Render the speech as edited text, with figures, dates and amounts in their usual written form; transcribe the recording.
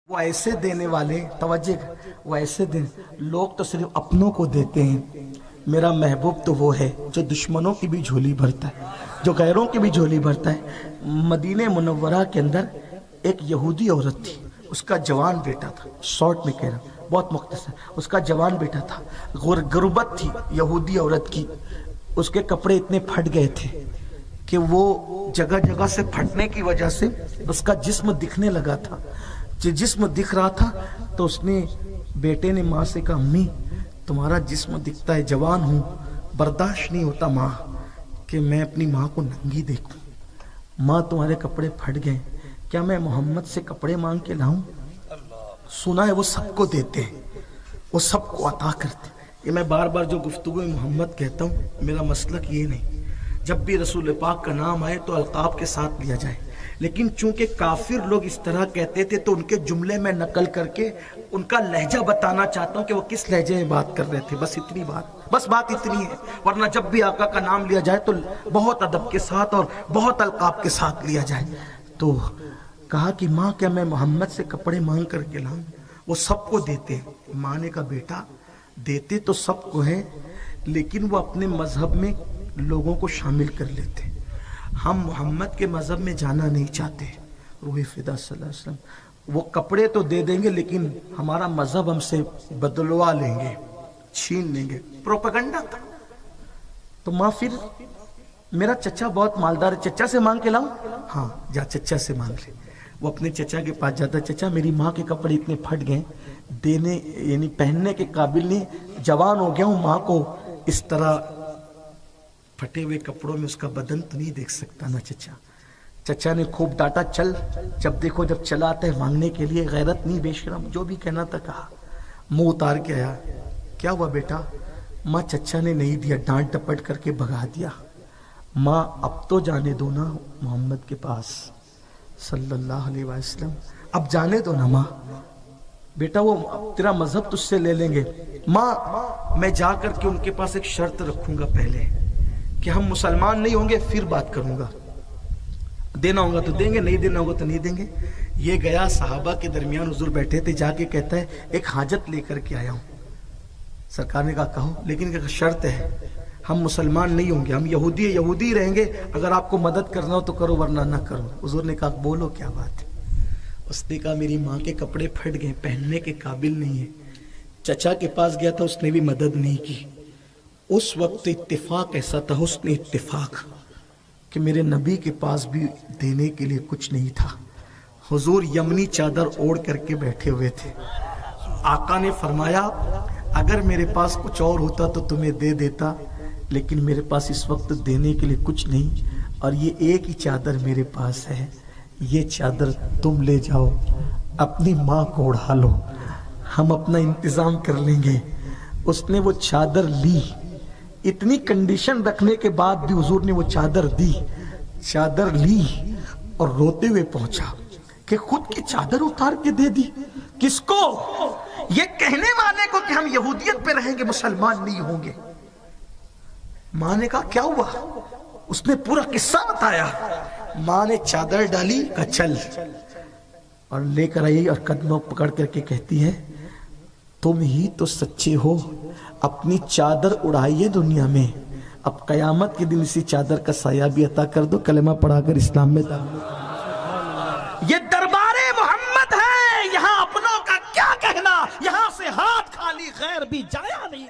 وہ ایسے دینے والے توجہ، وہ ایسے لوگ تو صرف اپنوں کو دیتے ہیں، میرا محبوب تو وہ ہے جو دشمنوں کی بھی جھولی بھرتا ہے، جو غیروں کی بھی جھولی بھرتا ہے۔ مدینہ منورہ کے اندر ایک یہودی عورت تھی، اس کا جوان بیٹا تھا، شارٹ میں کہہ رہا ہوں بہت مختصر، اس کا جوان بیٹا تھا، غربت تھی یہودی عورت کی، اس کے کپڑے اتنے پھٹ گئے تھے کہ وہ جگہ جگہ سے پھٹنے کی وجہ سے اس کا جسم دکھنے لگا تھا۔ جسم دکھ رہا تھا تو اس نے بیٹے نے ماں سے کہا، امی تمہارا جسم دکھتا ہے، جوان ہوں، برداشت نہیں ہوتا ماں کہ میں اپنی ماں کو ننگی دیکھوں، ماں تمہارے کپڑے پھٹ گئے، کیا میں محمد سے کپڑے مانگ کے لاؤں؟ سنا ہے وہ سب کو دیتے ہیں، وہ سب کو عطا کرتے ہیں۔ یہ میں بار بار جو گفتگو محمد کہتا ہوں، میرا مسلک یہ نہیں، جب بھی رسول پاک کا نام آئے تو القاب کے ساتھ لیا جائے، لیکن چونکہ کافر لوگ اس طرح کہتے تھے تو ان کے جملے میں نقل کر کے ان کا لہجہ بتانا چاہتا ہوں کہ وہ کس لہجے میں بات کر رہے تھے، بس اتنی بات، بس بات اتنی ہے۔ ورنہ جب بھی آقا کا نام لیا جائے تو بہت ادب کے ساتھ اور بہت القاب کے ساتھ لیا جائے۔ تو کہا کہ ماں کیا میں محمد سے کپڑے مانگ کر کے لاؤں؟ وہ سب کو دیتے ہیں، ماں نے کہا بیٹا دیتے تو سب کو ہے، لیکن وہ اپنے مذہب میں لوگوں کو شامل کر لیتے، ہم محمد کے مذہب میں جانا نہیں چاہتے۔ روح فدا صلی اللہ علیہ وسلم وہ کپڑے تو دے دیں گے لیکن ہمارا مذہب ہم سے بدلوا لیں گے، چھین لیں گے، پروپیگنڈا تھا۔ تو ماں پھر میرا چچا بہت مالدار ہے، چچا سے مانگ کے لاؤں؟ ہاں جا چچا سے مانگ لے۔ وہ اپنے چچا کے پاس جاتا، چچا میری ماں کے کپڑے اتنے پھٹ گئے، دینے یعنی پہننے کے قابل نہیں، جوان ہو گیا ہوں، ماں کو اس طرح پھٹے ہوئے کپڑوں میں اس کا بدن تو نہیں دیکھ سکتا نا چچا۔ چچا نے خوب ڈانٹا، چل جب دیکھو جب چلا آتا ہے مانگنے کے لیے، غیرت نہیں، بے شرم، جو بھی کہنا تھا کہا، منہ اتار کے آیا، کیا ہوا بیٹا؟ ماں چچا نے نہیں دیا، ڈانٹ ڈپٹ کر کے بھگا دیا۔ ماں اب تو جانے دو نا محمد کے پاس صلی اللہ علیہ وسلم، اب جانے دو نا ماں، بیٹا وہ تیرا مذہب تجھ سے لے لیں گے۔ ماں میں جا کر کے ان کے پاس ایک شرط رکھوں گا پہلے کہ ہم مسلمان نہیں ہوں گے، پھر بات کروں گا، دینا ہوگا تو دیں گے، نہیں دینا ہوگا تو نہیں دیں گے۔ یہ گیا صحابہ کے درمیان، حضور بیٹھے تھے، جا کے کہتا ہے ایک حاجت لے کر کے آیا ہوں۔ سرکار نے کہا کہو، لیکن ایک شرط ہے، ہم مسلمان نہیں ہوں گے، ہم یہودی رہیں گے، اگر آپ کو مدد کرنا ہو تو کرو ورنہ نہ کرو۔ حضور نے کہا بولو کیا بات ہے؟ اس نے کہا میری ماں کے کپڑے پھٹ گئے، پہننے کے قابل نہیں ہے، چچا کے پاس گیا تھا، اس نے بھی مدد نہیں کی۔ اس وقت اتفاق ایسا تھا، حسن اتفاق، کہ میرے نبی کے پاس بھی دینے کے لیے کچھ نہیں تھا۔ حضور یمنی چادر اوڑھ کر کے بیٹھے ہوئے تھے۔ آقا نے فرمایا اگر میرے پاس کچھ اور ہوتا تو تمہیں دے دیتا، لیکن میرے پاس اس وقت دینے کے لیے کچھ نہیں، اور یہ ایک ہی چادر میرے پاس ہے، یہ چادر تم لے جاؤ، اپنی ماں کو اڑا لو، ہم اپنا انتظام کر لیں گے۔ اس نے وہ چادر لی، اتنی کنڈیشن رکھنے کے بعد بھی حضور نے وہ چادر دی، چادر لی اور روتے ہوئے پہنچا کہ خود کی چادر اتار کے دے دی۔ کس کو؟ یہ کہنے والے کو کہ ہم یہودیت پہ رہیں گے، مسلمان نہیں ہوں گے۔ ماں نے کہا کیا ہوا؟ اس نے پورا قصہ بتایا۔ ماں نے چادر ڈالی، کہا چل، اور لے کر آئی اور قدموں پکڑ کر کے کہتی ہے تم ہی تو سچے ہو، اپنی چادر اڑائیے دنیا میں، اب قیامت کے دن اسی چادر کا سایہ بھی عطا کر دو، کلمہ پڑھا کر اسلام میں داخل۔ یہ دربار محمد ہے، یہاں اپنوں کا کیا کہنا، یہاں سے ہاتھ خالی غیر بھی جایا نہیں۔